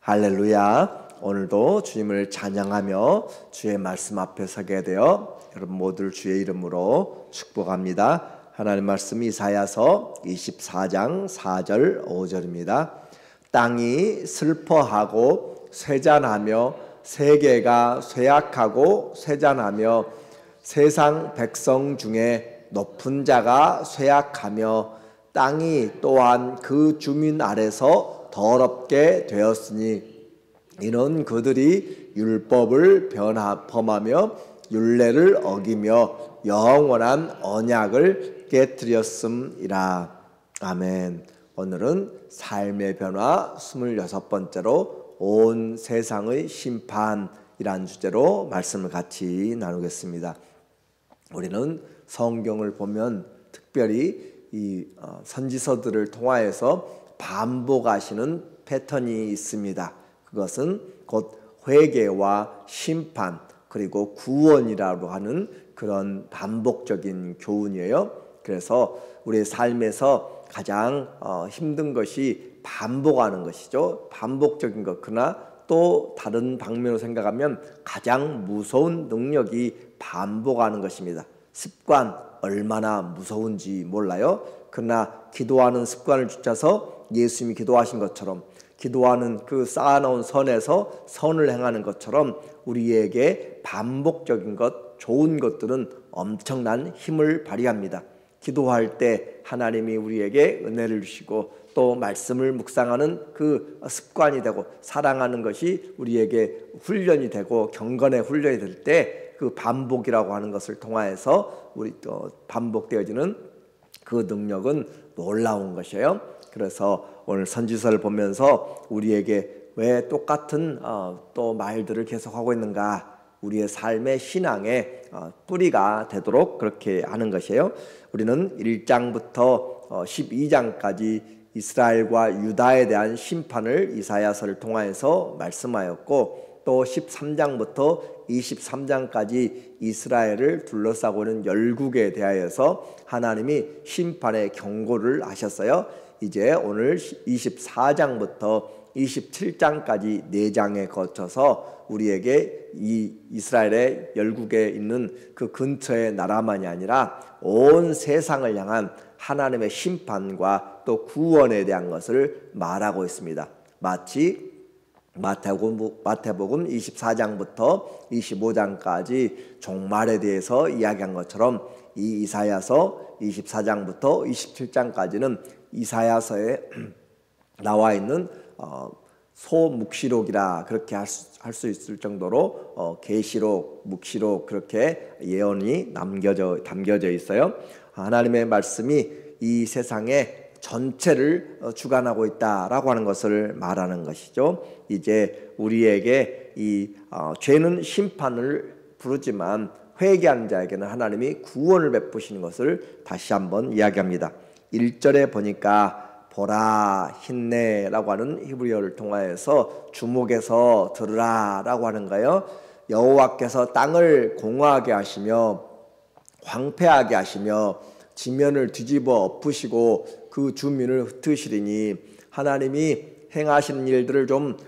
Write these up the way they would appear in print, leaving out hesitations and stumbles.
할렐루야. 오늘도 주님을 찬양하며 주의 말씀 앞에 서게 되어 여러분 모두를 주의 이름으로 축복합니다. 하나님 말씀 이사야서 24장 4절 5절입니다. 땅이 슬퍼하고 쇠잔하며 세계가 쇠약하고 쇠잔하며 세상 백성 중에 높은 자가 쇠약하며 땅이 또한 그 주민 아래서 더럽게 되었으니 이는 그들이 율법을 범하며 율례를 어기며 영원한 언약을 깨뜨렸음이라. 아멘. 오늘은 삶의 변화 26번째로 온 세상의 심판이란 주제로 말씀을 같이 나누겠습니다. 우리는 성경을 보면 특별히 이 선지서들을 통하여서 반복하시는 패턴이 있습니다. 그것은 곧 회개와 심판 그리고 구원이라고 하는 그런 반복적인 교훈이에요. 그래서 우리의 삶에서 가장 힘든 것이 반복하는 것이죠. 반복적인 것. 그러나 또 다른 방면으로 생각하면 가장 무서운 능력이 반복하는 것입니다. 습관 얼마나 무서운지 몰라요. 그러나 기도하는 습관을 붙여서 예수님이 기도하신 것처럼 기도하는 그 쌓아놓은 선에서 선을 행하는 것처럼 우리에게 반복적인 것, 좋은 것들은 엄청난 힘을 발휘합니다. 기도할 때 하나님이 우리에게 은혜를 주시고 또 말씀을 묵상하는 그 습관이 되고 사랑하는 것이 우리에게 훈련이 되고 경건의 훈련이 될 때 그 반복이라고 하는 것을 통하여서 우리 또 반복되어지는 그 능력은 놀라운 것이에요. 그래서 오늘 선지서를 보면서 우리에게 왜 똑같은 또 말들을 계속하고 있는가, 우리의 삶의 신앙의 뿌리가 되도록 그렇게 하는 것이에요. 우리는 1장부터 12장까지 이스라엘과 유다에 대한 심판을 이사야서를 통하여서 말씀하였고 또 13장부터 23장까지 이스라엘을 둘러싸고 있는 열국에 대하여서 하나님이 심판의 경고를 하셨어요. 이제 오늘 24장부터 27장까지 4장에 거쳐서 우리에게 이 이스라엘의 열국에 있는 그 근처의 나라만이 아니라 온 세상을 향한 하나님의 심판과 또 구원에 대한 것을 말하고 있습니다. 마치 마태복음 24장부터 25장까지 종말에 대해서 이야기한 것처럼 이 이사야서 24장부터 27장까지는 이사야서에 나와 있는 소묵시록이라 그렇게 할 수 있을 정도로 계시록, 묵시록 그렇게 예언이 담겨져 있어요. 하나님의 말씀이 이 세상에 전체를 주관하고 있다라고 하는 것을 말하는 것이죠. 이제 우리에게 이 죄는 심판을 부르지만 회개하는 자에게는 하나님이 구원을 베푸시는 것을 다시 한번 이야기합니다. 1절에 보니까 보라 힘내라고 하는 히브리어를 통하여서 주목해서 들으라라고 하는 거예요. 여호와께서 땅을 공허하게 하시며 황폐하게 하시며 지면을 뒤집어 엎으시고 그 주민을 흩으시리니 하나님이 행하시는 일들을 좀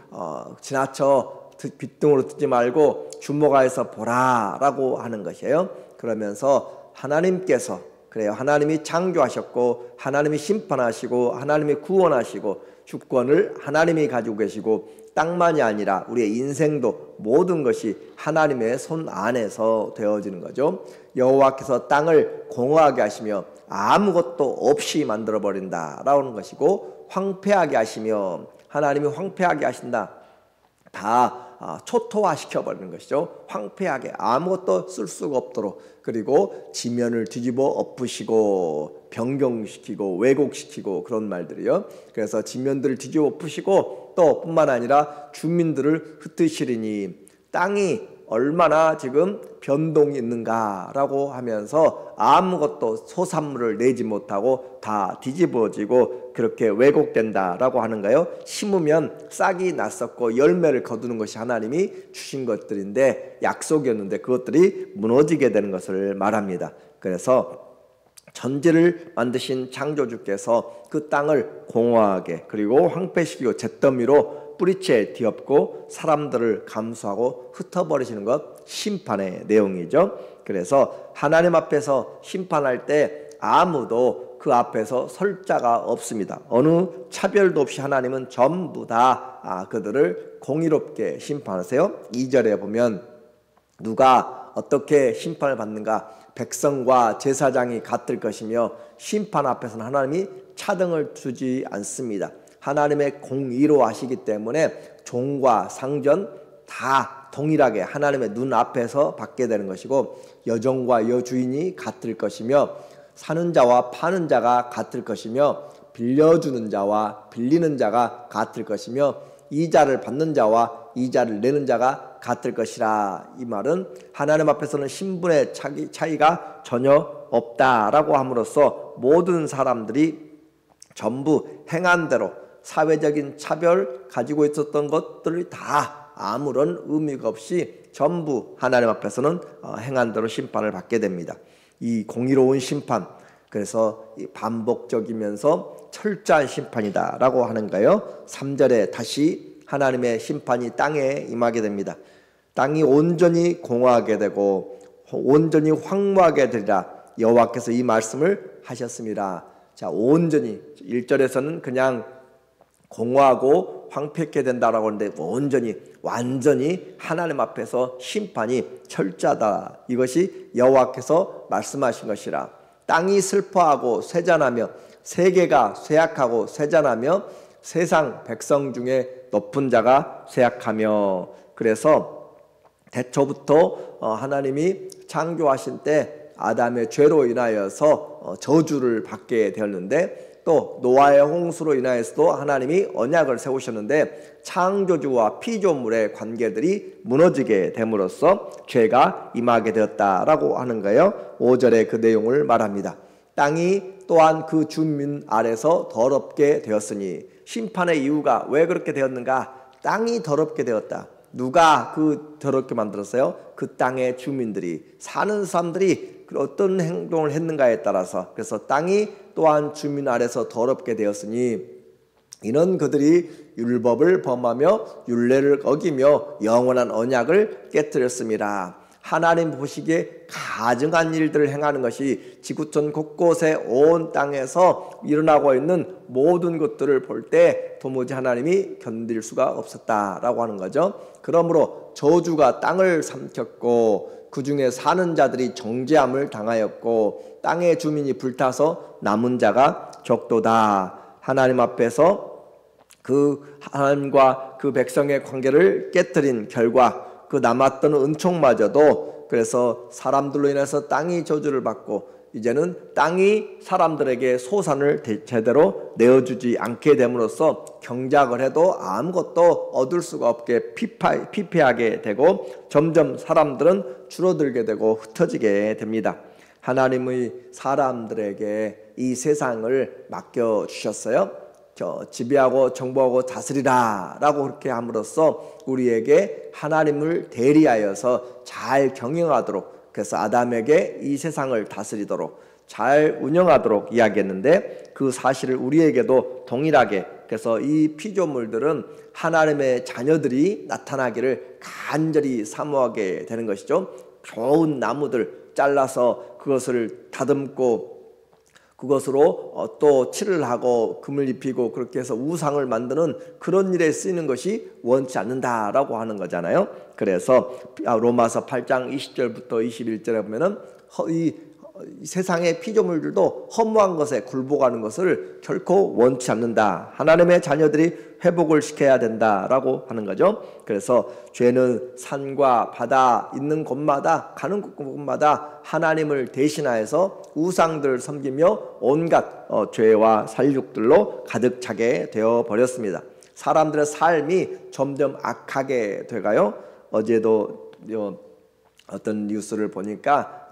지나쳐 귓등으로 듣지 말고 주목하여서 보라라고 하는 것이에요. 그러면서 하나님께서 그래요. 하나님이 창조하셨고 하나님이 심판하시고 하나님이 구원하시고 주권을 하나님이 가지고 계시고 땅만이 아니라 우리의 인생도 모든 것이 하나님의 손 안에서 되어지는 거죠. 여호와께서 땅을 공허하게 하시며 아무것도 없이 만들어버린다라는 것이고 황폐하게 하시며 하나님이 황폐하게 하신다. 다 초토화시켜버리는 것이죠. 황폐하게 아무것도 쓸 수가 없도록. 그리고 지면을 뒤집어 엎으시고 변경시키고 왜곡시키고 그런 말들이요. 그래서 지면들을 뒤집어 엎으시고 또 뿐만 아니라 주민들을 흩으시리니 땅이 얼마나 지금 변동이 있는가라고 하면서 아무것도 소산물을 내지 못하고 다 뒤집어지고 그렇게 왜곡된다라고 하는가요? 심으면 싹이 났었고 열매를 거두는 것이 하나님이 주신 것들인데 약속이었는데 그것들이 무너지게 되는 것을 말합니다. 그래서 천지를 만드신 창조주께서 그 땅을 공허하게 그리고 황폐시키고 잿더미로 뿌리채 뒤엎고 사람들을 감수하고 흩어버리시는 것, 심판의 내용이죠. 그래서 하나님 앞에서 심판할 때 아무도 그 앞에서 설 자가 없습니다. 어느 차별도 없이 하나님은 전부 다 그들을 공의롭게 심판하세요. 2절에 보면 누가 어떻게 심판을 받는가? 백성과 제사장이 같을 것이며 심판 앞에서는 하나님이 차등을 두지 않습니다. 하나님의 공의로 하시기 때문에 종과 상전 다 동일하게 하나님의 눈 앞에서 받게 되는 것이고, 여종과 여주인이 같을 것이며 사는 자와 파는 자가 같을 것이며 빌려주는 자와 빌리는 자가 같을 것이며 이자를 받는 자와 이자를 내는 자가 같을 것이라. 이 말은 하나님 앞에서는 신분의 차이가 전혀 없다라고 함으로써 모든 사람들이 전부 행한 대로 사회적인 차별 가지고 있었던 것들이 다 아무런 의미가 없이 전부 하나님 앞에서는 행한 대로 심판을 받게 됩니다. 이 공의로운 심판, 그래서 반복적이면서 철저한 심판이다라고 하는가요? 3절에 다시 하나님의 심판이 땅에 임하게 됩니다. 땅이 온전히 공허하게 되고 온전히 황무하게 되리라. 여호와께서 이 말씀을 하셨습니다. 자, 온전히 1절에서는 그냥 공허하고 황폐케 된다라고 하는데 온전히 완전히 하나님 앞에서 심판이 철저하다. 이것이 여호와께서 말씀하신 것이라. 땅이 슬퍼하고 쇠잔하며 세계가 쇠약하고 쇠잔하며 세상 백성 중에 높은 자가 쇠약하며. 그래서 태초부터 하나님이 창조하신 때 아담의 죄로 인하여서 저주를 받게 되었는데, 또 노아의 홍수로 인하여서도 하나님이 언약을 세우셨는데 창조주와 피조물의 관계들이 무너지게 됨으로써 죄가 임하게 되었다라고 하는 거예요. 5절에 그 내용을 말합니다. 땅이 또한 그 주민 아래서 더럽게 되었으니. 심판의 이유가 왜 그렇게 되었는가? 땅이 더럽게 되었다. 누가 그 더럽게 만들었어요? 그 땅의 주민들이, 사는 사람들이 어떤 행동을 했는가에 따라서. 그래서 땅이 또한 주민 아래서 더럽게 되었으니 이는 그들이 율법을 범하며 율례를 어기며 영원한 언약을 깨뜨렸습니다. 하나님 보시기에 가증한 일들을 행하는 것이 지구촌 곳곳에 온 땅에서 일어나고 있는 모든 것들을 볼 때 도무지 하나님이 견딜 수가 없었다라고 하는 거죠. 그러므로 저주가 땅을 삼켰고 그 중에 사는 자들이 정죄함을 당하였고 땅의 주민이 불타서 남은 자가 적도다. 하나님 앞에서 그 하나님과 그 백성의 관계를 깨뜨린 결과 그 남았던 은총마저도, 그래서 사람들로 인해서 땅이 저주를 받고 이제는 땅이 사람들에게 소산을 제대로 내어주지 않게 됨으로써 경작을 해도 아무것도 얻을 수가 없게 피폐하게 되고 점점 사람들은 줄어들게 되고 흩어지게 됩니다. 하나님의 사람들에게 이 세상을 맡겨주셨어요. 지배하고 정복하고 다스리라 라고 그렇게 함으로써 우리에게 하나님을 대리하여서 잘 경영하도록, 그래서 아담에게 이 세상을 다스리도록 잘 운영하도록 이야기했는데 그 사실을 우리에게도 동일하게, 그래서 이 피조물들은 하나님의 자녀들이 나타나기를 간절히 사모하게 되는 것이죠. 좋은 나무들 잘라서 그것을 다듬고 그것으로 또 칠을 하고 금을 입히고 그렇게 해서 우상을 만드는 그런 일에 쓰이는 것이 원치 않는다라고 하는 거잖아요. 그래서 로마서 8장 20절부터 21절에 보면은 이 세상의 피조물들도 허무한 것에 굴복하는 것을 결코 원치 않는다. 하나님의 자녀들이 회복을 시켜야 된다라고 하는 거죠. 그래서 죄는 산과 바다 있는 곳마다 가는 곳마다 하나님을 대신하여서 우상들을 섬기며 온갖 죄와 살육들로 가득 차게 되어 버렸습니다. 사람들의 삶이 점점 악하게 돼가요. 어제도 어떤 뉴스를 보니까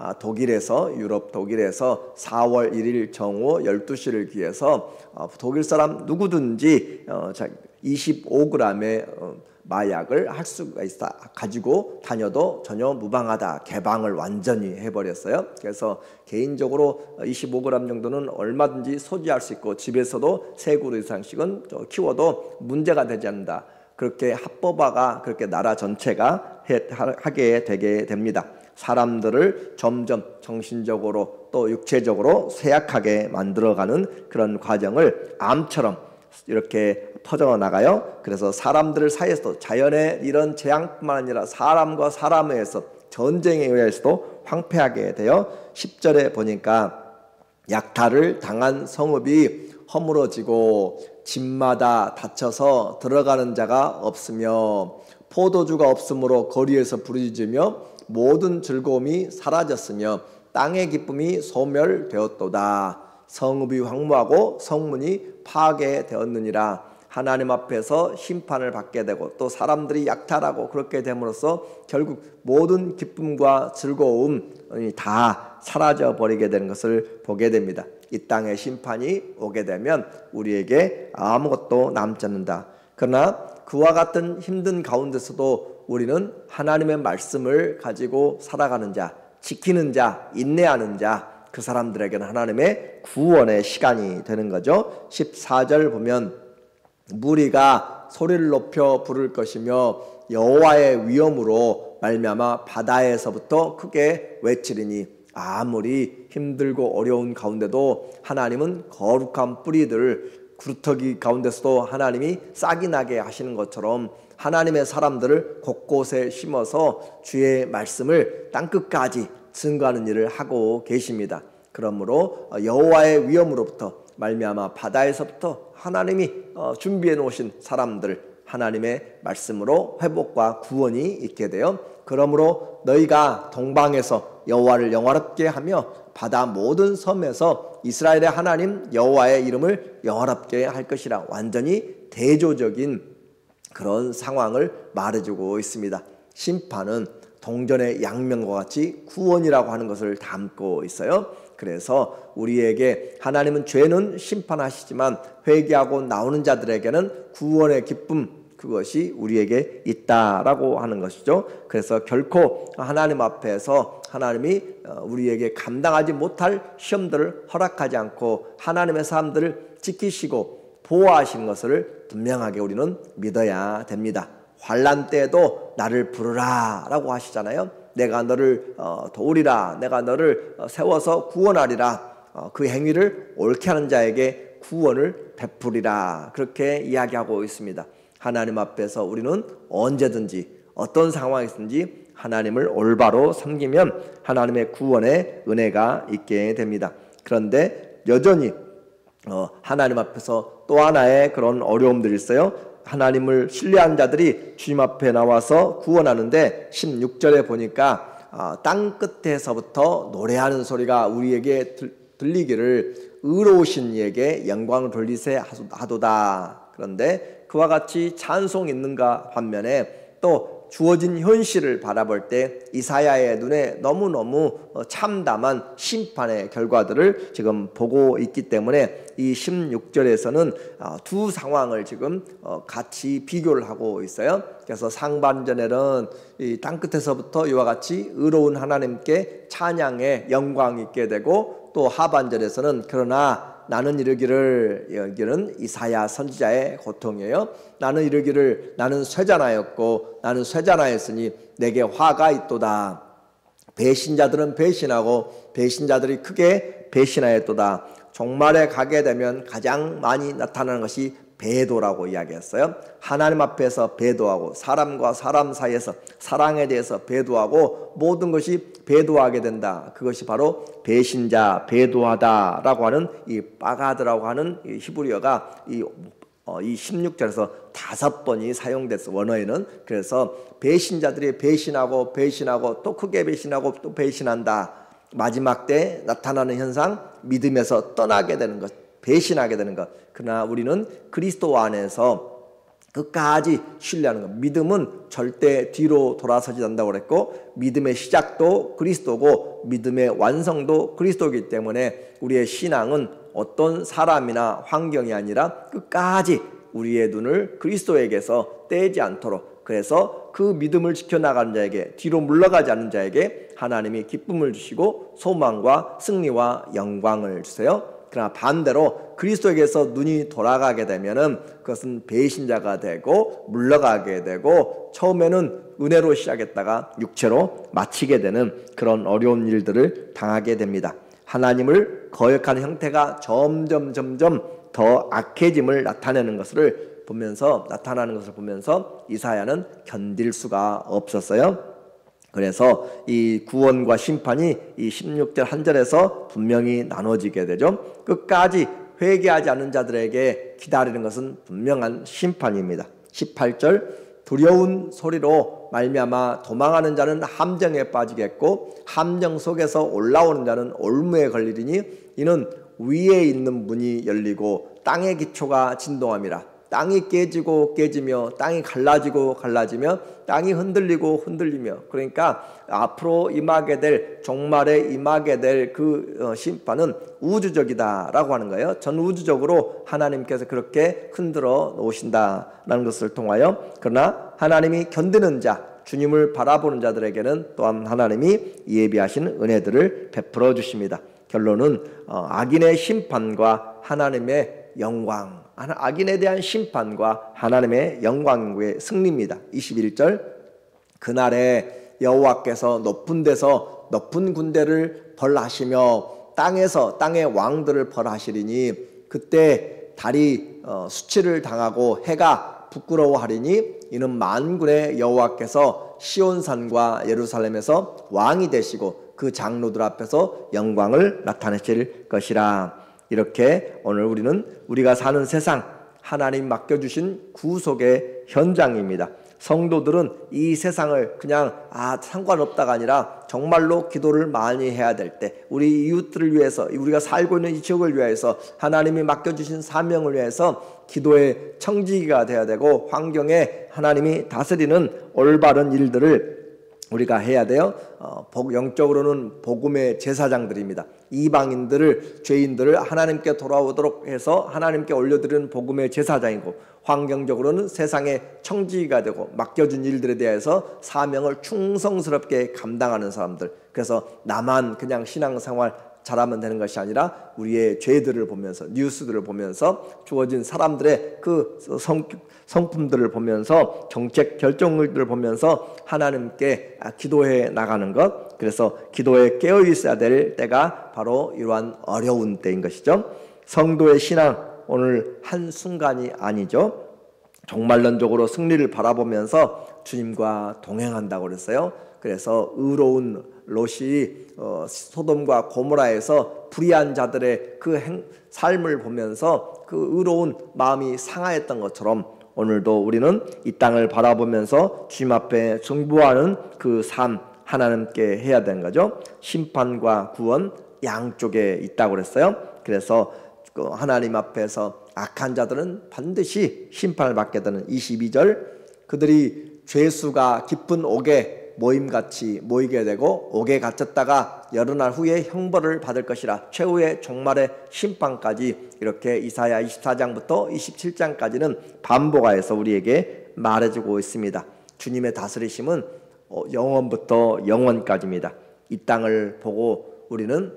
유럽 독일에서 4월 1일 정오 12시를 기해서 독일 사람 누구든지 25g의 마약을 할 수가 있어 가지고 다녀도 전혀 무방하다. 개방을 완전히 해버렸어요. 그래서 개인적으로 25g 정도는 얼마든지 소지할 수 있고 집에서도 3그루 이상씩은 키워도 문제가 되지 않는다. 그렇게 합법화가 그렇게 나라 전체가 하게 되게 됩니다. 사람들을 점점 정신적으로 또 육체적으로 쇠약하게 만들어가는 그런 과정을 암처럼 이렇게 퍼져나가요. 그래서 사람들 사이에서도 자연의 이런 재앙뿐만 아니라 사람과 사람에 의해서 전쟁에 의해서도 황폐하게 되어 10절에 보니까 약탈을 당한 성읍이 허물어지고 집마다 닫혀서 들어가는 자가 없으며 포도주가 없으므로 거리에서 부르짖으며 모든 즐거움이 사라졌으며 땅의 기쁨이 소멸되었도다. 성읍이 황무하고 성문이 파괴되었느니라. 하나님 앞에서 심판을 받게 되고 또 사람들이 약탈하고 그렇게 됨으로써 결국 모든 기쁨과 즐거움이 다 사라져 버리게 되는 것을 보게 됩니다. 이 땅에 심판이 오게 되면 우리에게 아무것도 남지 않는다. 그러나 그와 같은 힘든 가운데서도 우리는 하나님의 말씀을 가지고 살아가는 자, 지키는 자, 인내하는 자, 그 사람들에게는 하나님의 구원의 시간이 되는 거죠. 14절 보면 무리가 소리를 높여 부를 것이며 여호와의 위엄으로 말미암아 바다에서부터 크게 외치리니. 아무리 힘들고 어려운 가운데도 하나님은 거룩한 뿌리들 구루터기 가운데서도 하나님이 싹이 나게 하시는 것처럼 하나님의 사람들을 곳곳에 심어서 주의 말씀을 땅끝까지 증거하는 일을 하고 계십니다. 그러므로 여호와의 위엄으로부터 말미암아 바다에서부터 하나님이 준비해 놓으신 사람들 하나님의 말씀으로 회복과 구원이 있게 되어 그러므로 너희가 동방에서 여호와를 영화롭게 하며 바다 모든 섬에서 이스라엘의 하나님 여호와의 이름을 영화롭게 할 것이라. 완전히 대조적인 그런 상황을 말해주고 있습니다. 심판은 동전의 양면과 같이 구원이라고 하는 것을 담고 있어요. 그래서 우리에게 하나님은 죄는 심판하시지만 회개하고 나오는 자들에게는 구원의 기쁨, 그것이 우리에게 있다라고 하는 것이죠. 그래서 결코 하나님 앞에서 하나님이 우리에게 감당하지 못할 시험들을 허락하지 않고 하나님의 사람들을 지키시고 보호하시는 것을 분명하게 우리는 믿어야 됩니다. 환난 때에도 나를 부르라 라고 하시잖아요. 내가 너를 도우리라, 내가 너를 세워서 구원하리라, 그 행위를 옳게 하는 자에게 구원을 베푸리라, 그렇게 이야기하고 있습니다. 하나님 앞에서 우리는 언제든지 어떤 상황이든지 하나님을 올바로 섬기면 하나님의 구원의 은혜가 있게 됩니다. 그런데 여전히 하나님 앞에서 또 하나의 그런 어려움들이 있어요. 하나님을 신뢰한 자들이 주님 앞에 나와서 구원하는데 16절에 보니까 땅 끝에서부터 노래하는 소리가 우리에게 들리기를 의로우신 이에게 영광을 돌리세 하도다. 그런데 그와 같이 찬송이 있는가 반면에 또 주어진 현실을 바라볼 때 이사야의 눈에 너무너무 참담한 심판의 결과들을 지금 보고 있기 때문에 이 16절에서는 두 상황을 지금 같이 비교를 하고 있어요. 그래서 상반전에는 이 땅끝에서부터 이와 같이 의로운 하나님께 찬양의 영광이 있게 되고 또 하반절에서는 그러나 나는 이르기를, 여기는 이사야 선지자의 고통이에요. 나는 이르기를 나는 쇠잔하였고 나는 쇠잔하였으니 내게 화가 있도다. 배신자들은 배신하고 배신자들이 크게 배신하였도다. 종말에 가게 되면 가장 많이 나타나는 것이 배도라고 이야기했어요. 하나님 앞에서 배도하고 사람과 사람 사이에서 사랑에 대해서 배도하고 모든 것이 배도하게 된다. 그것이 바로 배신자, 배도하다라고 하는 이 빠가드라고 하는 이 히브리어가 이 16절에서 5번이 사용됐어, 원어에는. 그래서 배신자들이 배신하고 배신하고 또 크게 배신하고 또 배신한다. 마지막 때 나타나는 현상, 믿음에서 떠나게 되는 것, 배신하게 되는 것. 그러나 우리는 그리스도 안에서 끝까지 신뢰하는 것. 믿음은 절대 뒤로 돌아서지 않는다고 그랬고 믿음의 시작도 그리스도고 믿음의 완성도 그리스도이기 때문에 우리의 신앙은 어떤 사람이나 환경이 아니라 끝까지 우리의 눈을 그리스도에게서 떼지 않도록 그래서 그 믿음을 지켜나가는 자에게, 뒤로 물러가지 않는 자에게 하나님이 기쁨을 주시고 소망과 승리와 영광을 주세요. 그러나 반대로 그리스도에게서 눈이 돌아가게 되면은 그것은 배신자가 되고 물러가게 되고 처음에는 은혜로 시작했다가 육체로 마치게 되는 그런 어려운 일들을 당하게 됩니다. 하나님을 거역하는 형태가 점점 더 악해짐을 나타나는 것을 보면서 이사야는 견딜 수가 없었어요. 그래서 이 구원과 심판이 이 16절 한 절에서 분명히 나눠지게 되죠. 끝까지 회개하지 않는 자들에게 기다리는 것은 분명한 심판입니다. 18절 두려운 소리로 말미암아 도망하는 자는 함정에 빠지겠고 함정 속에서 올라오는 자는 올무에 걸리리니 이는 위에 있는 문이 열리고 땅의 기초가 진동함이라. 땅이 깨지며 땅이 갈라지며 땅이 흔들리며 그러니까 앞으로 임하게 될 종말에 임하게 될 그 심판은 우주적이다라고 하는 거예요. 전 우주적으로 하나님께서 그렇게 흔들어 놓으신다라는 것을 통하여 그러나 하나님이 견디는 자 주님을 바라보는 자들에게는 또한 하나님이 예비하신 은혜들을 베풀어 주십니다. 결론은 악인의 심판과 하나님의 영광, 악인에 대한 심판과 하나님의 영광의 승리입니다. 21절 그날에 여호와께서 높은 데서 높은 군대를 벌하시며 땅의 왕들을 벌하시리니 그때 달이 수치를 당하고 해가 부끄러워하리니 이는 만군의 여호와께서 시온산과 예루살렘에서 왕이 되시고 그 장로들 앞에서 영광을 나타내실 것이라. 이렇게 오늘 우리가 사는 세상 하나님 맡겨주신 구속의 현장입니다. 성도들은 이 세상을 그냥 상관없다가 아니라 정말로 기도를 많이 해야 될 때 우리 이웃들을 위해서 우리가 살고 있는 이 지역을 위해서 하나님이 맡겨주신 사명을 위해서 기도의 청지기가 되어야 되고 환경에 하나님이 다스리는 올바른 일들을 우리가 해야 돼요. 영적으로는 복음의 제사장들입니다. 이방인들을 죄인들을 하나님께 돌아오도록 해서 하나님께 올려드리는 복음의 제사장이고 환경적으로는 세상의 청지기가 되고 맡겨준 일들에 대해서 사명을 충성스럽게 감당하는 사람들. 그래서 나만 그냥 신앙생활 잘하면 되는 것이 아니라 우리의 죄들을 보면서 뉴스들을 보면서 주어진 사람들의 그 성품들을 보면서 정책 결정들을 보면서 하나님께 기도해 나가는 것. 그래서 기도에 깨어 있어야 될 때가 바로 이러한 어려운 때인 것이죠. 성도의 신앙 오늘 한순간이 아니죠. 종말론적으로 승리를 바라보면서 주님과 동행한다고 그랬어요. 그래서 의로운 롯이 소돔과 고모라에서 불의한 자들의 그 삶을 보면서 그 의로운 마음이 상하였던 것처럼 오늘도 우리는 이 땅을 바라보면서 주님 앞에 중보하는 그 삶 하나님께 해야 되는 거죠. 심판과 구원 양쪽에 있다고 그랬어요. 그래서 하나님 앞에서 악한 자들은 반드시 심판을 받게 되는 22절 그들이 죄수가 깊은 옥에 모임같이 모이게 되고 옥에 갇혔다가 여러 날 후에 형벌을 받을 것이라. 최후의 종말의 심판까지 이렇게 이사야 24장부터 27장까지는 반복하여서 우리에게 말해주고 있습니다. 주님의 다스리심은 영원부터 영원까지입니다. 이 땅을 보고 우리는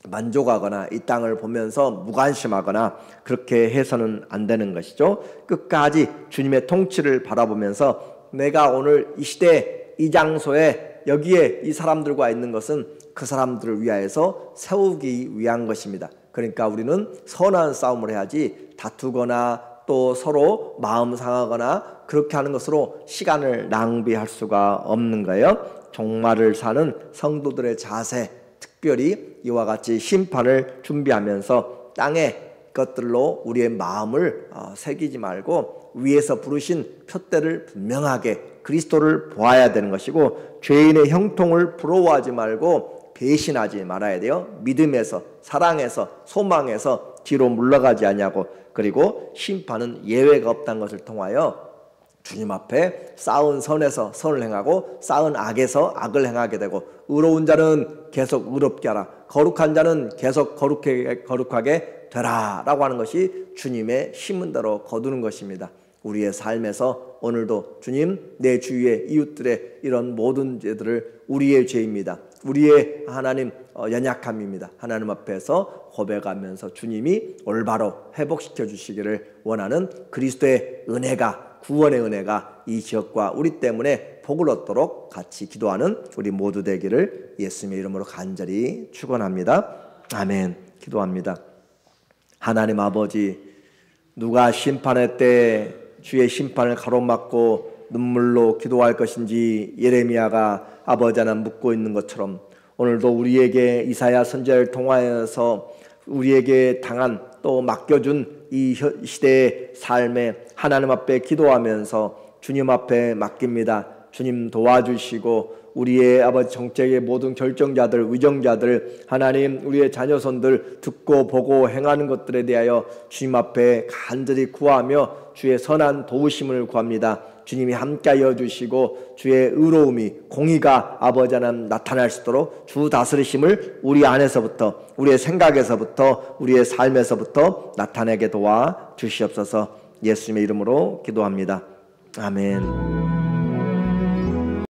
만족하거나 이 땅을 보면서 무관심하거나 그렇게 해서는 안 되는 것이죠. 끝까지 주님의 통치를 바라보면서 내가 오늘 이 시대 이 장소에 여기에 이 사람들과 있는 것은 그 사람들을 위하여서 세우기 위한 것입니다. 그러니까 우리는 선한 싸움을 해야지 다투거나 또 서로 마음 상하거나 그렇게 하는 것으로 시간을 낭비할 수가 없는 거예요. 종말을 사는 성도들의 자세, 특별히 이와 같이 심판을 준비하면서 땅의 것들로 우리의 마음을 새기지 말고 위에서 부르신 표대를 분명하게 그리스도를 보아야 되는 것이고 죄인의 형통을 부러워하지 말고 배신하지 말아야 돼요. 믿음에서 사랑에서 소망에서 뒤로 물러가지 아니하고 그리고 심판은 예외가 없다는 것을 통하여 주님 앞에 쌓은 선에서 선을 행하고 쌓은 악에서 악을 행하게 되고 의로운 자는 계속 의롭게 하라 거룩한 자는 계속 거룩하게 되라 라고 하는 것이 주님의 심은 대로 거두는 것입니다. 우리의 삶에서 오늘도 주님, 내 주위의 이웃들의 이런 모든 죄들을 우리의 죄입니다, 우리의 하나님 연약함입니다, 하나님 앞에서 고백하면서 주님이 올바로 회복시켜 주시기를 원하는 그리스도의 은혜가, 구원의 은혜가 이 지역과 우리 때문에 복을 얻도록 같이 기도하는 우리 모두 되기를 예수님의 이름으로 간절히 축원합니다. 아멘. 기도합니다. 하나님 아버지, 누가 심판의 때 주의 심판을 가로막고 눈물로 기도할 것인지 예레미야가 아버지 하나님 묻고 있는 것처럼 오늘도 우리에게 이사야 선지자를 통하여서 우리에게 당한 또 맡겨준 이 시대의 삶에 하나님 앞에 기도하면서 주님 앞에 맡깁니다. 주님 도와주시고 우리의 아버지 정책의 모든 결정자들, 의정자들, 하나님 우리의 자녀손들 듣고 보고 행하는 것들에 대하여 주님 앞에 간절히 구하며 주의 선한 도우심을 구합니다. 주님이 함께하여 주시고 주의 의로움이, 공의가 아버지 하나님 나타날 수 있도록 주 다스리심을 우리 안에서부터, 우리의 생각에서부터, 우리의 삶에서부터 나타내게 도와 주시옵소서. 예수님의 이름으로 기도합니다. 아멘.